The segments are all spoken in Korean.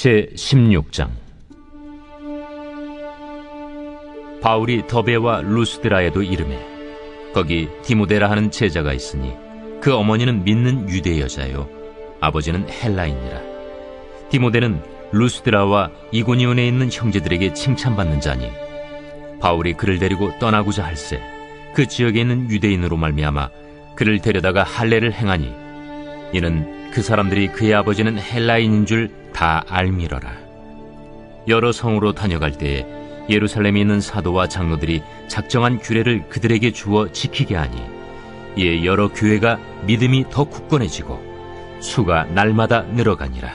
제16장. 바울이 더베와 루스드라에도 이르매 거기 디모데라 하는 제자가 있으니 그 어머니는 믿는 유대 여자요 아버지는 헬라인이라. 디모데는 루스드라와 이고니온에 있는 형제들에게 칭찬받는 자니 바울이 그를 데리고 떠나고자 할세 그 지역에 있는 유대인으로 말미암아 그를 데려다가 할례를 행하니 이는 그 사람들이 그의 아버지는 헬라인인 줄 다 알미러라. 여러 성으로 다녀갈 때에 예루살렘에 있는 사도와 장로들이 작정한 규례를 그들에게 주어 지키게 하니 이에 여러 교회가 믿음이 더 굳건해지고 수가 날마다 늘어가니라.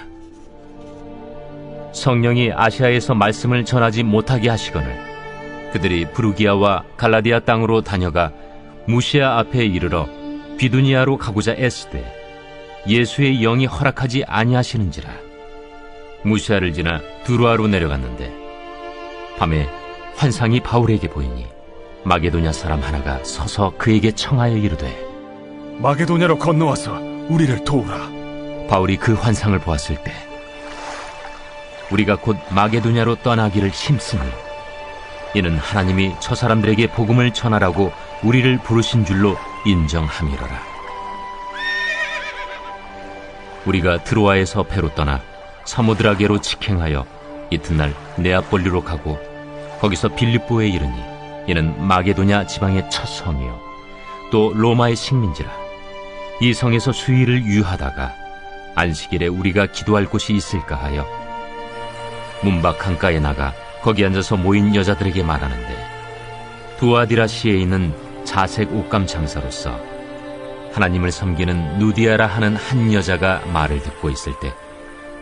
성령이 아시아에서 말씀을 전하지 못하게 하시거늘 그들이 부르기아와 갈라디아 땅으로 다녀가 무시아 앞에 이르러 비두니아로 가고자 애쓰되 예수의 영이 허락하지 아니하시는지라. 무시아를 지나 두루아로 내려갔는데 밤에 환상이 바울에게 보이니 마게도냐 사람 하나가 서서 그에게 청하여 이르되 마게도냐로 건너와서 우리를 도우라. 바울이 그 환상을 보았을 때 우리가 곧 마게도냐로 떠나기를 힘쓰니 이는 하나님이 저 사람들에게 복음을 전하라고 우리를 부르신 줄로 인정함이로라. 우리가 드로아에서 배로 떠나 사모드라게로 직행하여 이튿날 네아폴리로 가고 거기서 빌립보에 이르니 이는 마게도냐 지방의 첫 성이요 또 로마의 식민지라. 이 성에서 수일을 유하다가 안식일에 우리가 기도할 곳이 있을까 하여 문밖 강가에 나가 거기 앉아서 모인 여자들에게 말하는데 두아디라시에 있는 자색 옷감 장사로서 하나님을 섬기는 누디아라 하는 한 여자가 말을 듣고 있을 때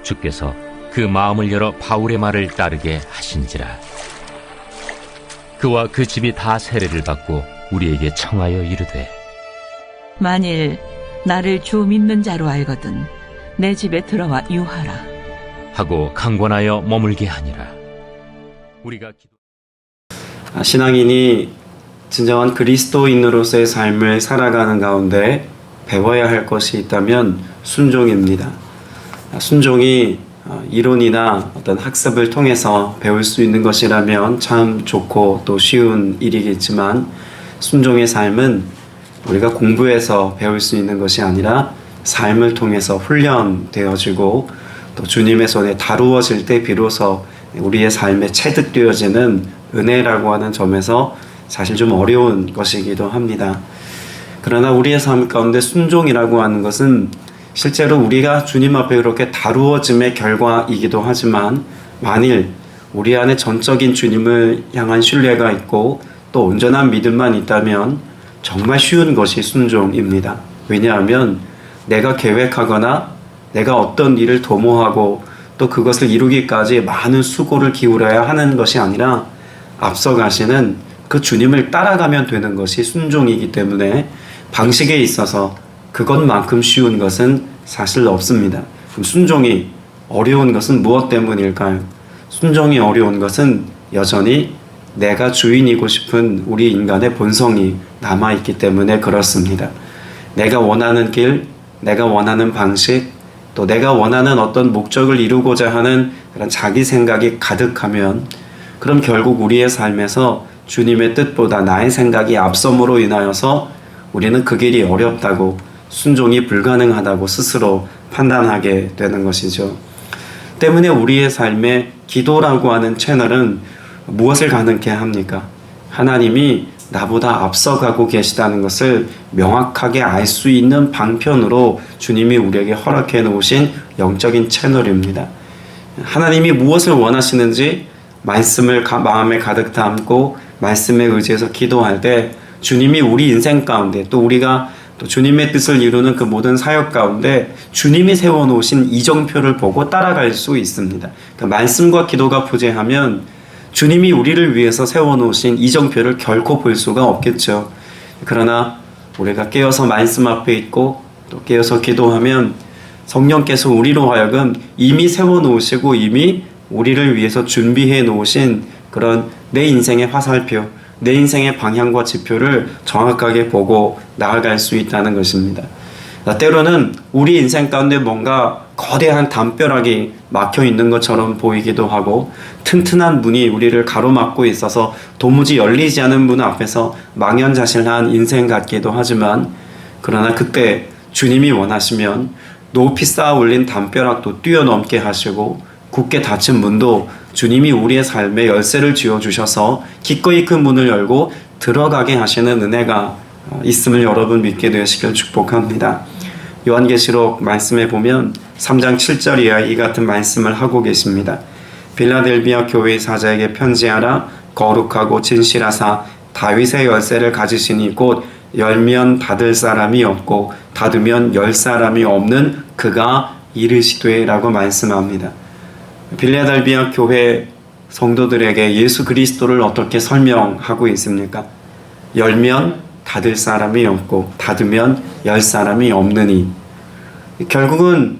주께서 그 마음을 열어 바울의 말을 따르게 하신지라. 그와 그 집이 다 세례를 받고 우리에게 청하여 이르되 만일 나를 주 믿는 자로 알거든 내 집에 들어와 유하라 하고 강권하여 머물게 하니라. 우리가 신앙인이 진정한 그리스도인으로서의 삶을 살아가는 가운데 배워야 할 것이 있다면 순종입니다. 순종이 이론이나 어떤 학습을 통해서 배울 수 있는 것이라면 참 좋고 또 쉬운 일이겠지만 순종의 삶은 우리가 공부해서 배울 수 있는 것이 아니라 삶을 통해서 훈련되어지고 또 주님의 손에 다루어질 때 비로소 우리의 삶에 체득되어지는 은혜라고 하는 점에서 사실 좀 어려운 것이기도 합니다. 그러나 우리의 삶 가운데 순종이라고 하는 것은 실제로 우리가 주님 앞에 그렇게 다루어짐의 결과이기도 하지만 만일 우리 안에 전적인 주님을 향한 신뢰가 있고 또 온전한 믿음만 있다면 정말 쉬운 것이 순종입니다. 왜냐하면 내가 계획하거나 내가 어떤 일을 도모하고 또 그것을 이루기까지 많은 수고를 기울여야 하는 것이 아니라 앞서가시는 그 주님을 따라가면 되는 것이 순종이기 때문에 방식에 있어서 그것만큼 쉬운 것은 사실 없습니다. 그럼 순종이 어려운 것은 무엇 때문일까요? 순종이 어려운 것은 여전히 내가 주인이고 싶은 우리 인간의 본성이 남아있기 때문에 그렇습니다. 내가 원하는 길, 내가 원하는 방식, 또 내가 원하는 어떤 목적을 이루고자 하는 그런 자기 생각이 가득하면 그럼 결국 우리의 삶에서 주님의 뜻보다 나의 생각이 앞섬으로 인하여서 우리는 그 길이 어렵다고 순종이 불가능하다고 스스로 판단하게 되는 것이죠. 때문에 우리의 삶에 기도라고 하는 채널은 무엇을 가능케 합니까? 하나님이 나보다 앞서가고 계시다는 것을 명확하게 알 수 있는 방편으로 주님이 우리에게 허락해 놓으신 영적인 채널입니다. 하나님이 무엇을 원하시는지 말씀을 마음에 가득 담고 말씀에 의지해서 기도할 때 주님이 우리 인생 가운데 또 우리가 또 주님의 뜻을 이루는 그 모든 사역 가운데 주님이 세워놓으신 이정표를 보고 따라갈 수 있습니다. 그 말씀과 기도가 부재하면 주님이 우리를 위해서 세워놓으신 이정표를 결코 볼 수가 없겠죠. 그러나 우리가 깨어서 말씀 앞에 있고 또 깨어서 기도하면 성령께서 우리로 하여금 이미 세워놓으시고 이미 우리를 위해서 준비해 놓으신 그런 내 인생의 화살표, 내 인생의 방향과 지표를 정확하게 보고 나아갈 수 있다는 것입니다. 때로는 우리 인생 가운데 뭔가 거대한 담벼락이 막혀 있는 것처럼 보이기도 하고 튼튼한 문이 우리를 가로막고 있어서 도무지 열리지 않은 문 앞에서 망연자실한 인생 같기도 하지만 그러나 그때 주님이 원하시면 높이 쌓아 올린 담벼락도 뛰어넘게 하시고 굳게 닫힌 문도 주님이 우리의 삶에 열쇠를 쥐어주셔서 기꺼이 그 문을 열고 들어가게 하시는 은혜가 있음을 여러분 믿게 되시길 축복합니다. 요한계시록 말씀에 보면 3장 7절 이하에 이 같은 말씀을 하고 계십니다. 빌라델비아 교회의 사자에게 편지하라. 거룩하고 진실하사 다윗의 열쇠를 가지시니 곧 열면 닫을 사람이 없고 닫으면 열 사람이 없는 그가 이르시되 라고 말씀합니다. 빌라델비아 교회 성도들에게 예수 그리스도를 어떻게 설명하고 있습니까? 열면 닫을 사람이 없고 닫으면 열 사람이 없느니, 결국은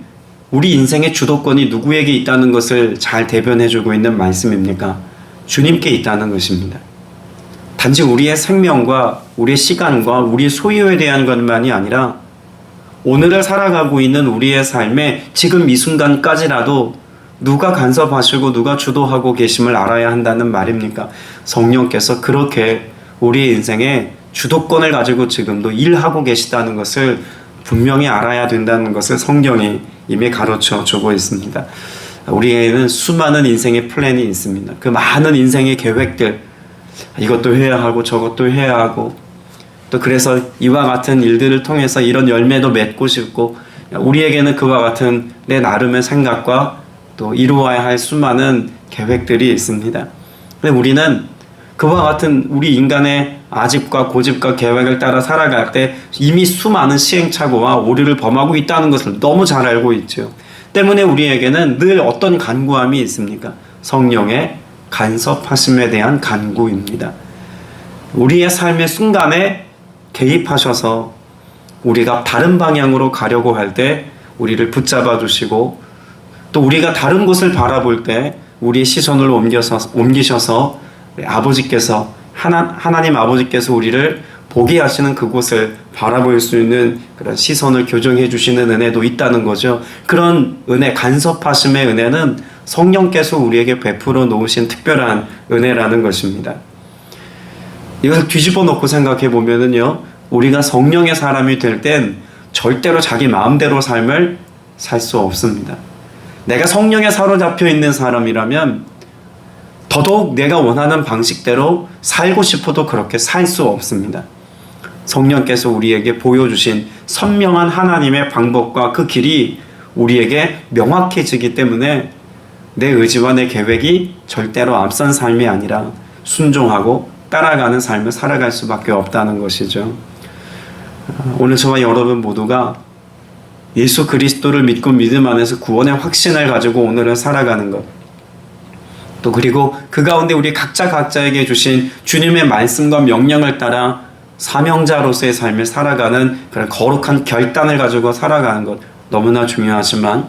우리 인생의 주도권이 누구에게 있다는 것을 잘 대변해주고 있는 말씀입니까? 주님께 있다는 것입니다. 단지 우리의 생명과 우리의 시간과 우리의 소유에 대한 것만이 아니라 오늘을 살아가고 있는 우리의 삶에 지금 이 순간까지라도 누가 간섭하시고 누가 주도하고 계심을 알아야 한다는 말입니까? 성령께서 그렇게 우리의 인생에 주도권을 가지고 지금도 일하고 계시다는 것을 분명히 알아야 된다는 것을 성경이 이미 가르쳐 주고 있습니다. 우리에게는 수많은 인생의 플랜이 있습니다. 그 많은 인생의 계획들, 이것도 해야 하고 저것도 해야 하고, 또 그래서 이와 같은 일들을 통해서 이런 열매도 맺고 싶고, 우리에게는 그와 같은 내 나름의 생각과 또 이루어야 할 수많은 계획들이 있습니다. 근데 우리는 그와 같은 우리 인간의 아집과 고집과 계획을 따라 살아갈 때 이미 수많은 시행착오와 오류를 범하고 있다는 것을 너무 잘 알고 있죠. 때문에 우리에게는 늘 어떤 간구함이 있습니까? 성령의 간섭하심에 대한 간구입니다. 우리의 삶의 순간에 개입하셔서 우리가 다른 방향으로 가려고 할 때 우리를 붙잡아 주시고, 또 우리가 다른 곳을 바라볼 때 우리의 시선을 옮기셔서 아버지께서 하나님 아버지께서 우리를 보게 하시는 그곳을 바라볼 수 있는 그런 시선을 교정해 주시는 은혜도 있다는 거죠. 그런 은혜, 간섭하심의 은혜는 성령께서 우리에게 베풀어 놓으신 특별한 은혜라는 것입니다. 이것을 뒤집어 놓고 생각해 보면은요, 우리가 성령의 사람이 될 땐 절대로 자기 마음대로 삶을 살 수 없습니다. 내가 성령에 사로잡혀 있는 사람이라면 더더욱 내가 원하는 방식대로 살고 싶어도 그렇게 살 수 없습니다. 성령께서 우리에게 보여주신 선명한 하나님의 방법과 그 길이 우리에게 명확해지기 때문에 내 의지와 내 계획이 절대로 앞선 삶이 아니라 순종하고 따라가는 삶을 살아갈 수밖에 없다는 것이죠. 오늘 저와 여러분 모두가 예수 그리스도를 믿고 믿음 안에서 구원의 확신을 가지고 오늘을 살아가는 것, 또 그리고 그 가운데 우리 각자에게 주신 주님의 말씀과 명령을 따라 사명자로서의 삶을 살아가는 그런 거룩한 결단을 가지고 살아가는 것 너무나 중요하지만,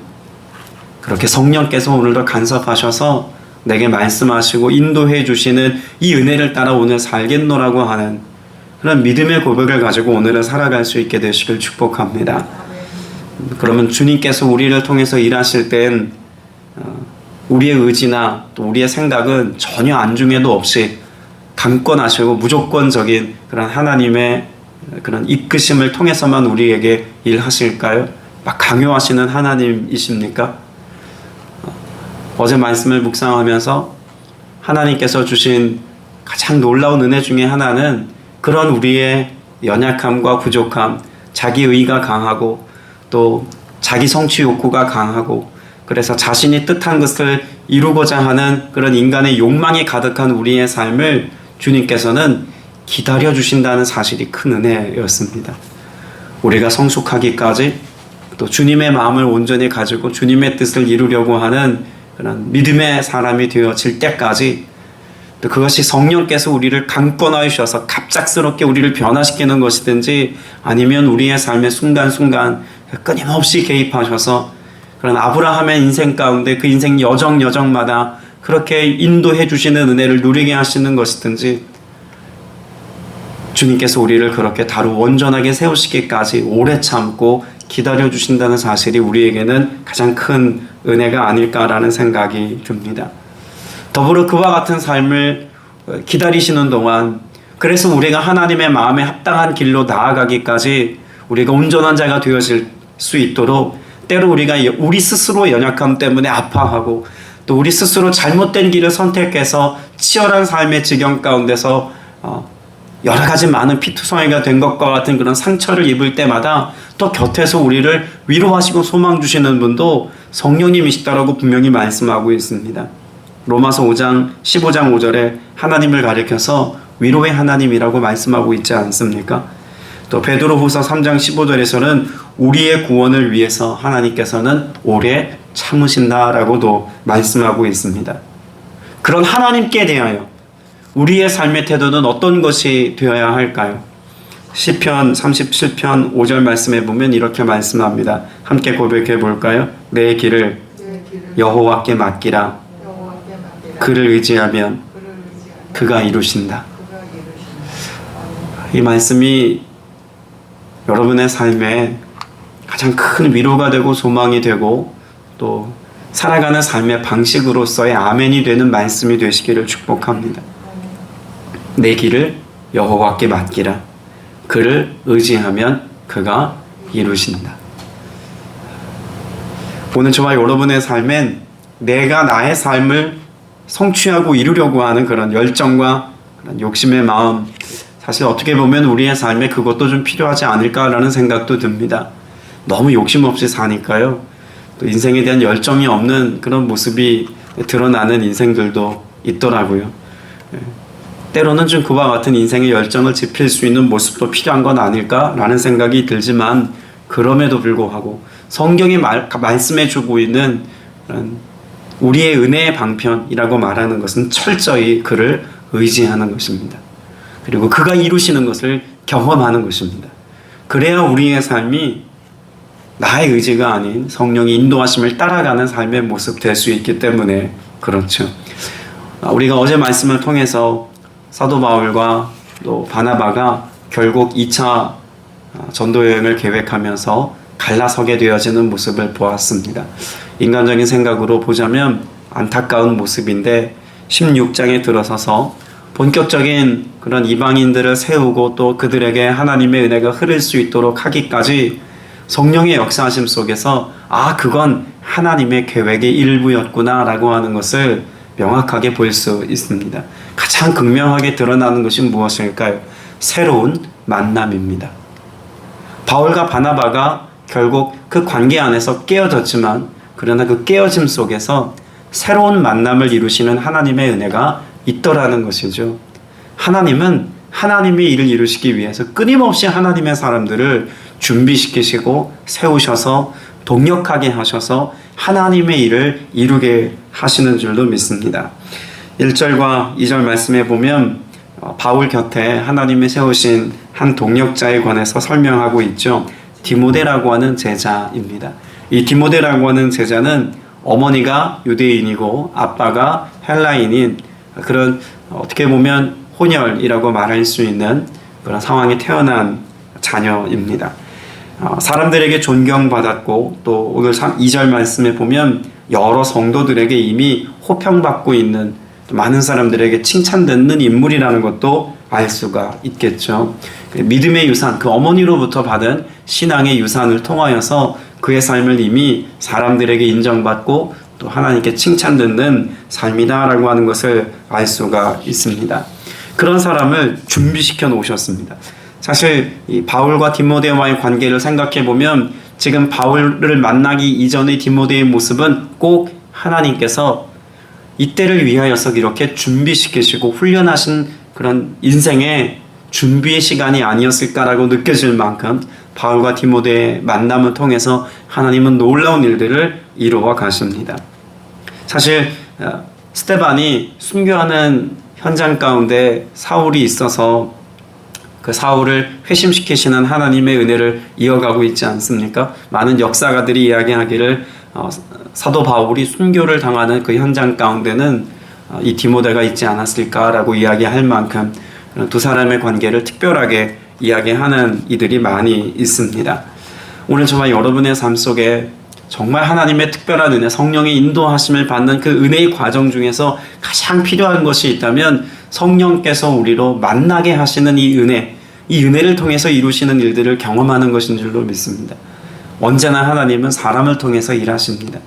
그렇게 성령께서 오늘도 간섭하셔서 내게 말씀하시고 인도해 주시는 이 은혜를 따라 오늘 살겠노라고 하는 그런 믿음의 고백을 가지고 오늘을 살아갈 수 있게 되시길 축복합니다. 그러면 주님께서 우리를 통해서 일하실 땐 우리의 의지나 또 우리의 생각은 전혀 안중에도 없이 강권하시고 무조건적인 그런 하나님의 그런 이끄심을 통해서만 우리에게 일하실까요? 막 강요하시는 하나님이십니까? 어제 말씀을 묵상하면서 하나님께서 주신 가장 놀라운 은혜 중에 하나는 그런 우리의 연약함과 부족함, 자기의가 강하고 또 자기 성취 욕구가 강하고, 그래서 자신이 뜻한 것을 이루고자 하는 그런 인간의 욕망이 가득한 우리의 삶을 주님께서는 기다려주신다는 사실이 큰 은혜였습니다. 우리가 성숙하기까지, 또 주님의 마음을 온전히 가지고 주님의 뜻을 이루려고 하는 그런 믿음의 사람이 되어질 때까지, 또 그것이 성령께서 우리를 강권하여 주셔서 갑작스럽게 우리를 변화시키는 것이든지, 아니면 우리의 삶의 순간순간 끊임없이 개입하셔서 그런 아브라함의 인생 가운데 그 인생 여정마다 그렇게 인도해 주시는 은혜를 누리게 하시는 것이든지, 주님께서 우리를 그렇게 다루 온전하게 세우시기까지 오래 참고 기다려 주신다는 사실이 우리에게는 가장 큰 은혜가 아닐까라는 생각이 듭니다. 더불어 그와 같은 삶을 기다리시는 동안 그래서 우리가 하나님의 마음에 합당한 길로 나아가기까지 우리가 온전한 자가 되어질 수 있도록 때로 우리가 우리 스스로 연약함 때문에 아파하고 또 우리 스스로 잘못된 길을 선택해서 치열한 삶의 지경 가운데서 여러 가지 많은 피투성이가 된 것과 같은 그런 상처를 입을 때마다 또 곁에서 우리를 위로하시고 소망 주시는 분도 성령님이시다라고 분명히 말씀하고 있습니다. 로마서 5장 15장 5절에 하나님을 가리켜서 위로의 하나님이라고 말씀하고 있지 않습니까? 또 베드로후서 3장 15절에서는 우리의 구원을 위해서 하나님께서는 오래 참으신다라고도 말씀하고 있습니다. 그런 하나님께 대하여 우리의 삶의 태도는 어떤 것이 되어야 할까요? 시편 37편 5절 말씀에 보면 이렇게 말씀합니다. 함께 고백해 볼까요? 내 길을 여호와께 맡기라. 그를 의지하면 그가 이루신다. 이 말씀이 여러분의 삶에 가장 큰 위로가 되고 소망이 되고 또 살아가는 삶의 방식으로서의 아멘이 되는 말씀이 되시기를 축복합니다. 내 길을 여호와께 맡기라. 그를 의지하면 그가 이루신다. 오늘 저와 여러분의 삶엔 내가 나의 삶을 성취하고 이루려고 하는 그런 열정과 그런 욕심의 마음, 사실 어떻게 보면 우리의 삶에 그것도 좀 필요하지 않을까라는 생각도 듭니다. 너무 욕심 없이 사니까요. 또 인생에 대한 열정이 없는 그런 모습이 드러나는 인생들도 있더라고요. 때로는 좀 그와 같은 인생의 열정을 지필 수 있는 모습도 필요한 건 아닐까라는 생각이 들지만 그럼에도 불구하고 성경이 말씀해주고 있는 우리의 은혜의 방편이라고 말하는 것은 철저히 그를 의지하는 것입니다. 그리고 그가 이루시는 것을 경험하는 것입니다. 그래야 우리의 삶이 나의 의지가 아닌 성령의 인도하심을 따라가는 삶의 모습 될 수 있기 때문에 그렇죠. 우리가 어제 말씀을 통해서 사도 바울과 또 바나바가 결국 2차 전도 여행을 계획하면서 갈라서게 되어지는 모습을 보았습니다. 인간적인 생각으로 보자면 안타까운 모습인데 16장에 들어서서 본격적인 그런 이방인들을 세우고 또 그들에게 하나님의 은혜가 흐를 수 있도록 하기까지 성령의 역사하심 속에서 그건 하나님의 계획의 일부였구나 라고 하는 것을 명확하게 볼 수 있습니다. 가장 극명하게 드러나는 것이 무엇일까요? 새로운 만남입니다. 바울과 바나바가 결국 그 관계 안에서 깨어졌지만 그러나 그 깨어짐 속에서 새로운 만남을 이루시는 하나님의 은혜가 있더라는 것이죠. 하나님은 하나님의 일을 이루시기 위해서 끊임없이 하나님의 사람들을 준비시키시고 세우셔서 동력하게 하셔서 하나님의 일을 이루게 하시는 줄도 믿습니다. 1절과 2절 말씀에 보면 바울 곁에 하나님이 세우신 한 동력자에 관해서 설명하고 있죠. 디모데라고 하는 제자입니다. 이 디모데라고 하는 제자는 어머니가 유대인이고 아빠가 헬라인인 그런 어떻게 보면 혼혈이라고 말할 수 있는 그런 상황에 태어난 자녀입니다. 사람들에게 존경받았고 또 오늘 2절 말씀에 보면 여러 성도들에게 이미 호평받고 있는 많은 사람들에게 칭찬받는 인물이라는 것도 알 수가 있겠죠. 믿음의 유산, 그 어머니로부터 받은 신앙의 유산을 통하여서 그의 삶을 이미 사람들에게 인정받고 또 하나님께 칭찬받는 삶이다라고 하는 것을 알 수가 있습니다. 그런 사람을 준비시켜 놓으셨습니다. 사실 이 바울과 디모데와의 관계를 생각해 보면 지금 바울을 만나기 이전의 디모데의 모습은 꼭 하나님께서 이때를 위하여서 이렇게 준비시키시고 훈련하신 그런 인생의 준비의 시간이 아니었을까라고 느껴질 만큼 바울과 디모데의 만남을 통해서 하나님은 놀라운 일들을 이루어 가십니다. 사실 스데반이 순교하는 현장 가운데 사울이 있어서 그 사울을 회심시키시는 하나님의 은혜를 이어가고 있지 않습니까? 많은 역사가들이 이야기하기를 사도 바울이 순교를 당하는 그 현장 가운데는 이 디모데가 있지 않았을까라고 이야기할 만큼 두 사람의 관계를 특별하게 이야기하는 이들이 많이 있습니다. 오늘 저와 여러분의 삶 속에 정말 하나님의 특별한 은혜, 성령의 인도하심을 받는 그 은혜의 과정 중에서 가장 필요한 것이 있다면 성령께서 우리로 만나게 하시는 이 은혜, 이 은혜를 통해서 이루시는 일들을 경험하는 것인 줄로 믿습니다. 언제나 하나님은 사람을 통해서 일하십니다.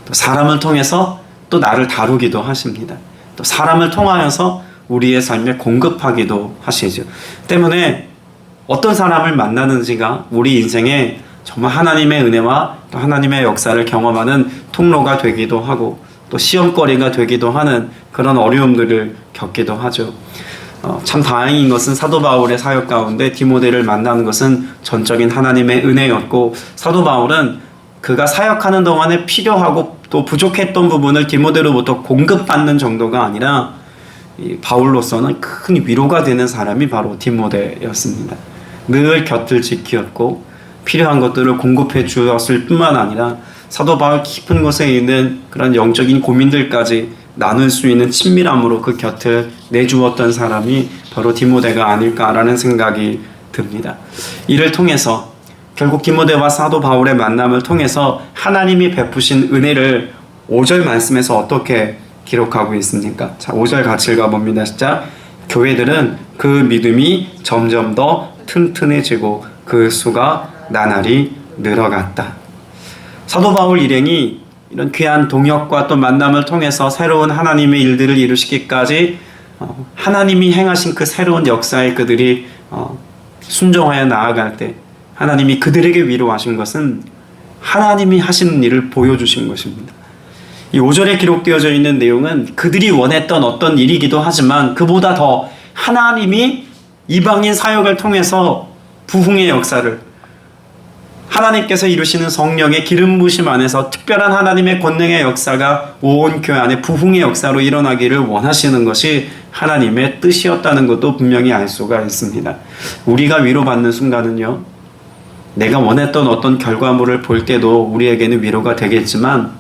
또 사람을 통해서 또 나를 다루기도 하십니다. 또 사람을 통하여서 우리의 삶에 공급하기도 하시죠. 때문에 어떤 사람을 만나는지가 우리 인생에 정말 하나님의 은혜와 또 하나님의 역사를 경험하는 통로가 되기도 하고 또 시험거리가 되기도 하는 그런 어려움들을 겪기도 하죠. 참 다행인 것은 사도 바울의 사역 가운데 디모데를 만나는 것은 전적인 하나님의 은혜였고, 사도 바울은 그가 사역하는 동안에 필요하고 또 부족했던 부분을 디모데로부터 공급받는 정도가 아니라 이 바울로서는 큰 위로가 되는 사람이 바로 디모데였습니다. 늘 곁을 지키었고 필요한 것들을 공급해 주었을 뿐만 아니라 사도 바울 깊은 곳에 있는 그런 영적인 고민들까지 나눌 수 있는 친밀함으로 그 곁을 내주었던 사람이 바로 디모데가 아닐까라는 생각이 듭니다. 이를 통해서 결국 디모데와 사도 바울의 만남을 통해서 하나님이 베푸신 은혜를 5절 말씀에서 어떻게 기록하고 있습니까? 자, 5절 같이 읽어봅니다. 시작. 교회들은 그 믿음이 점점 더 튼튼해지고 그 수가 나날이 늘어갔다. 사도 바울 일행이 이런 귀한 동역과 또 만남을 통해서 새로운 하나님의 일들을 이루시기까지 하나님이 행하신 그 새로운 역사에 그들이 순종하여 나아갈 때 하나님이 그들에게 위로하신 것은 하나님이 하시는 일을 보여주신 것입니다. 이 5절에 기록되어져 있는 내용은 그들이 원했던 어떤 일이기도 하지만 그보다 더 하나님이 이방인 사역을 통해서 부흥의 역사를, 하나님께서 이루시는 성령의 기름 부으심 안에서 특별한 하나님의 권능의 역사가 온 교회 안에 부흥의 역사로 일어나기를 원하시는 것이 하나님의 뜻이었다는 것도 분명히 알 수가 있습니다. 우리가 위로받는 순간은요, 내가 원했던 어떤 결과물을 볼 때도 우리에게는 위로가 되겠지만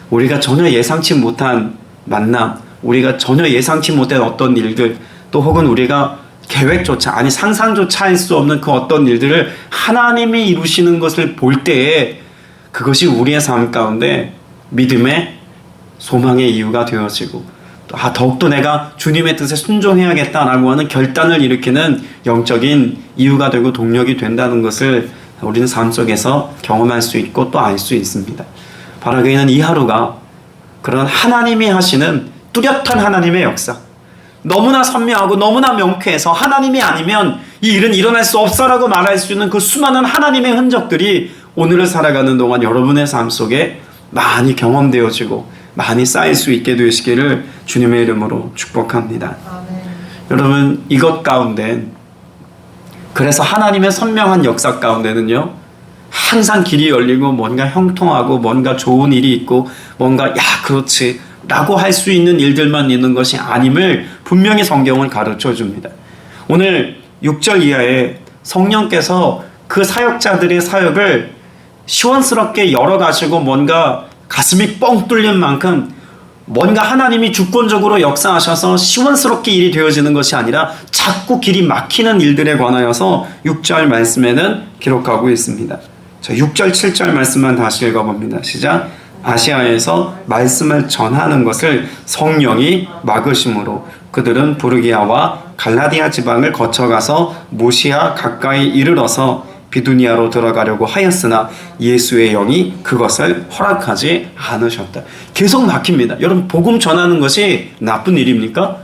우리가 전혀 예상치 못한 만남, 우리가 전혀 예상치 못한 어떤 일들, 또 혹은 우리가 계획조차, 아니 상상조차 할 수 없는 그 어떤 일들을 하나님이 이루시는 것을 볼 때에 그것이 우리의 삶 가운데 믿음의 소망의 이유가 되어지고 더욱더 내가 주님의 뜻에 순종해야겠다라고 하는 결단을 일으키는 영적인 이유가 되고 동력이 된다는 것을 우리는 삶 속에서 경험할 수 있고 또 알 수 있습니다. 바라기는 이 하루가 그런 하나님이 하시는 뚜렷한 하나님의 역사, 너무나 선명하고 너무나 명쾌해서 하나님이 아니면 이 일은 일어날 수 없어라고 말할 수 있는 그 수많은 하나님의 흔적들이 오늘을 살아가는 동안 여러분의 삶 속에 많이 경험되어지고 많이 쌓일 수 있게 되시기를 주님의 이름으로 축복합니다. 아멘. 여러분, 이것 가운데, 그래서 하나님의 선명한 역사 가운데는요, 항상 길이 열리고 뭔가 형통하고 뭔가 좋은 일이 있고 뭔가 그렇지 라고 할 수 있는 일들만 있는 것이 아님을 분명히 성경은 가르쳐 줍니다. 오늘 6절 이하에 성령께서 그 사역자들의 사역을 시원스럽게 열어가시고 뭔가 가슴이 뻥 뚫린 만큼 뭔가 하나님이 주권적으로 역사하셔서 시원스럽게 일이 되어지는 것이 아니라 자꾸 길이 막히는 일들에 관하여서 6절 말씀에는 기록하고 있습니다. 자, 6절 7절 말씀만 다시 읽어봅니다. 시작. 아시아에서 말씀을 전하는 것을 성령이 막으심으로 그들은 부르기아와 갈라디아 지방을 거쳐가서 무시아 가까이 이르러서 비두니아로 들어가려고 하였으나 예수의 영이 그것을 허락하지 않으셨다. 계속 막힙니다. 여러분, 복음 전하는 것이 나쁜 일입니까?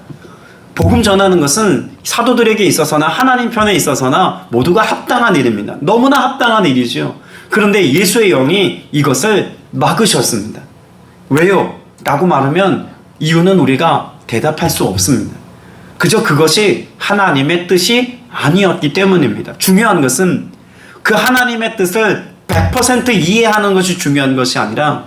복음 전하는 것은 사도들에게 있어서나 하나님 편에 있어서나 모두가 합당한 일입니다. 너무나 합당한 일이죠. 그런데 예수의 영이 이것을 막으셨습니다. 왜요? 라고 말하면 이유는 우리가 대답할 수 없습니다. 그저 그것이 하나님의 뜻이 아니었기 때문입니다. 중요한 것은 그 하나님의 뜻을 100% 이해하는 것이 중요한 것이 아니라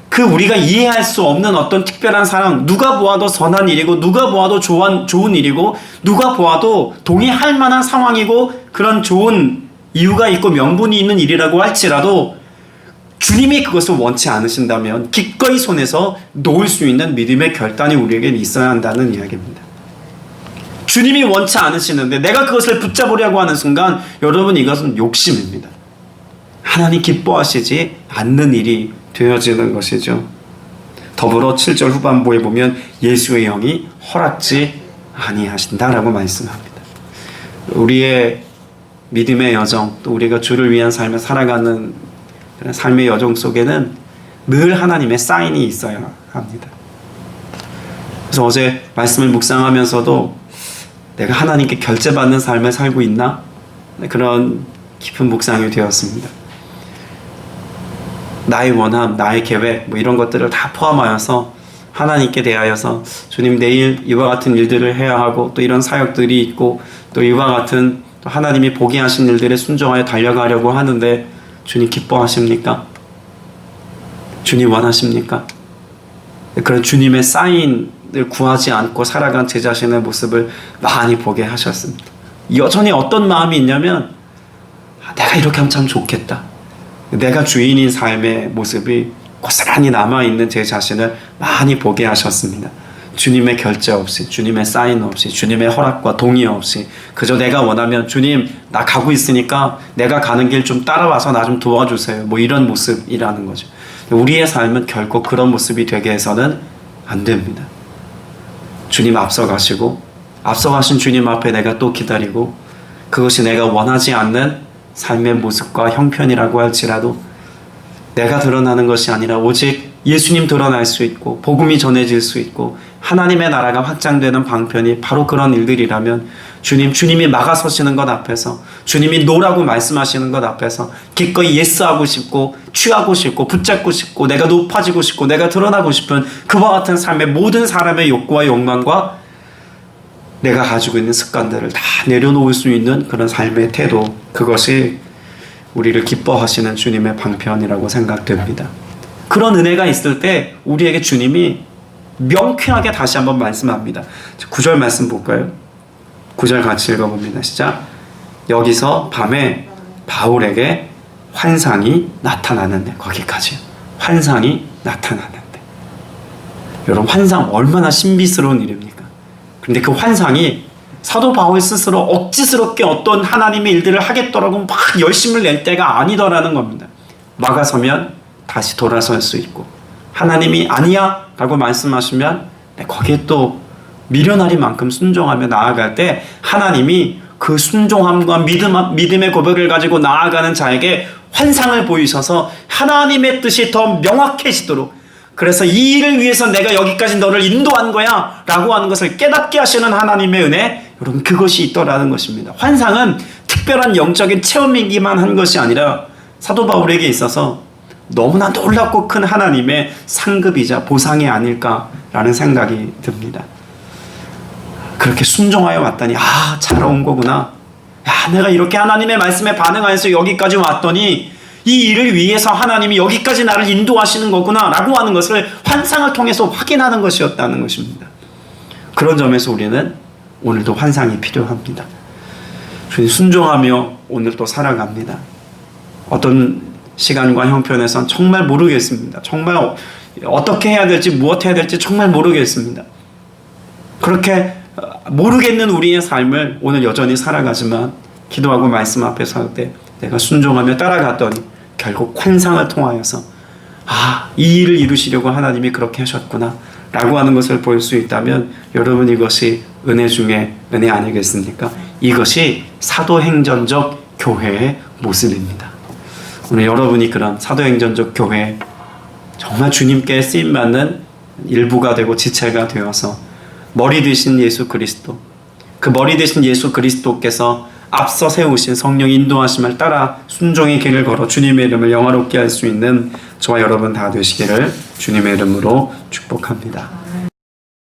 그 우리가 이해할 수 없는 어떤 특별한 사랑, 누가 보아도 선한 일이고 누가 보아도 좋은 일이고 누가 보아도 동의할 만한 상황이고 그런 좋은 이유가 있고 명분이 있는 일이라고 할지라도 주님이 그것을 원치 않으신다면 기꺼이 손에서 놓을 수 있는 믿음의 결단이 우리에게 있어야 한다는 이야기입니다. 주님이 원치 않으시는데 내가 그것을 붙잡으려고 하는 순간 여러분, 이것은 욕심입니다. 하나님 기뻐하시지 않는 일이 되어지는 것이죠. 더불어 7절 후반부에 보면 예수의 영이 허락지 아니하신다라고 말씀합니다. 우리의 믿음의 여정, 또 우리가 주를 위한 삶을 살아가는 그런 삶의 여정 속에는 늘 하나님의 사인이 있어야 합니다. 그래서 어제 말씀을 묵상하면서도 내가 하나님께 결제받는 삶을 살고 있나? 그런 깊은 묵상이 되었습니다. 나의 원함, 나의 계획, 이런 것들을 다 포함하여서 하나님께 대하여서 주님 내일 이와 같은 일들을 해야 하고 또 이런 사역들이 있고 또 이와 같은 또 하나님이 보게 하신 일들에 순종하여 달려가려고 하는데 주님 기뻐하십니까? 주님 원하십니까? 그런 주님의 사인을 구하지 않고 살아간 제 자신의 모습을 많이 보게 하셨습니다. 여전히 어떤 마음이 있냐면 내가 이렇게 하면 참 좋겠다. 내가 주인인 삶의 모습이 고스란히 남아있는 제 자신을 많이 보게 하셨습니다. 주님의 결제 없이, 주님의 사인 없이, 주님의 허락과 동의 없이 그저 내가 원하면 주님 나 가고 있으니까 내가 가는 길 좀 따라와서 나 좀 도와주세요. 이런 모습이라는 거죠. 우리의 삶은 결코 그런 모습이 되게 해서는 안 됩니다. 주님 앞서가시고 앞서가신 주님 앞에 내가 또 기다리고 그것이 내가 원하지 않는 삶의 모습과 형편이라고 할지라도 내가 드러나는 것이 아니라 오직 예수님 드러날 수 있고 복음이 전해질 수 있고 하나님의 나라가 확장되는 방편이 바로 그런 일들이라면 주님이 막아서시는 것 앞에서 주님이 노라고 말씀하시는 것 앞에서 기꺼이 예스하고 싶고 취하고 싶고 붙잡고 싶고 내가 높아지고 싶고 내가 드러나고 싶은 그와 같은 삶의 모든 사람의 욕구와 욕망과 내가 가지고 있는 습관들을 다 내려놓을 수 있는 그런 삶의 태도, 그것이 우리를 기뻐하시는 주님의 방편이라고 생각됩니다. 그런 은혜가 있을 때 우리에게 주님이 명쾌하게 다시 한번 말씀합니다. 9절 말씀 볼까요? 9절 같이 읽어봅니다. 시작. 여기서 밤에 바울에게 환상이 나타나는데, 거기까지요. 환상이 나타나는데. 여러분, 환상 얼마나 신비스러운 일입니까? 그런데 그 환상이 사도 바울 스스로 억지스럽게 어떤 하나님의 일들을 하겠더라고 막 열심을 낼 때가 아니더라는 겁니다. 막아서면 다시 돌아설 수 있고 하나님이 아니야 라고 말씀하시면 거기에 또 미련하리만큼 순종하며 나아갈 때 하나님이 그 순종함과 믿음의 고백을 가지고 나아가는 자에게 환상을 보이셔서 하나님의 뜻이 더 명확해지도록, 그래서 이 일을 위해서 내가 여기까지 너를 인도한 거야 라고 하는 것을 깨닫게 하시는 하나님의 은혜, 여러분 그것이 있더라는 것입니다. 환상은 특별한 영적인 체험이기만 한 것이 아니라 사도 바울에게 있어서 너무나 놀랍고 큰 하나님의 상급이자 보상이 아닐까라는 생각이 듭니다. 그렇게 순종하여 왔더니 잘 온 거구나. 내가 이렇게 하나님의 말씀에 반응하여서 여기까지 왔더니 이 일을 위해서 하나님이 여기까지 나를 인도하시는 거구나 라고 하는 것을 환상을 통해서 확인하는 것이었다는 것입니다. 그런 점에서 우리는 오늘도 환상이 필요합니다. 주님 순종하며 오늘 또 살아갑니다. 어떤 시간과 형편에선 정말 모르겠습니다. 정말 어떻게 해야 될지 무엇 해야 될지 정말 모르겠습니다. 그렇게 모르겠는 우리의 삶을 오늘 여전히 살아가지만 기도하고 말씀 앞에 설 때 내가 순종하며 따라갔더니 결국 환상을 통하여서 이 일을 이루시려고 하나님이 그렇게 하셨구나 라고 하는 것을 볼 수 있다면 여러분 이것이 은혜 중에 은혜 아니겠습니까? 이것이 사도행전적 교회의 모습입니다. 오늘 여러분이 그런 사도행전적 교회 정말 주님께 쓰임받는 일부가 되고 지체가 되어서 머리 되신 예수 그리스도, 그 머리 되신 예수 그리스도께서 앞서 세우신 성령 인도하심을 따라 순종의 길을 걸어 주님의 이름을 영화롭게 할 수 있는 저와 여러분 다 되시기를 주님의 이름으로 축복합니다.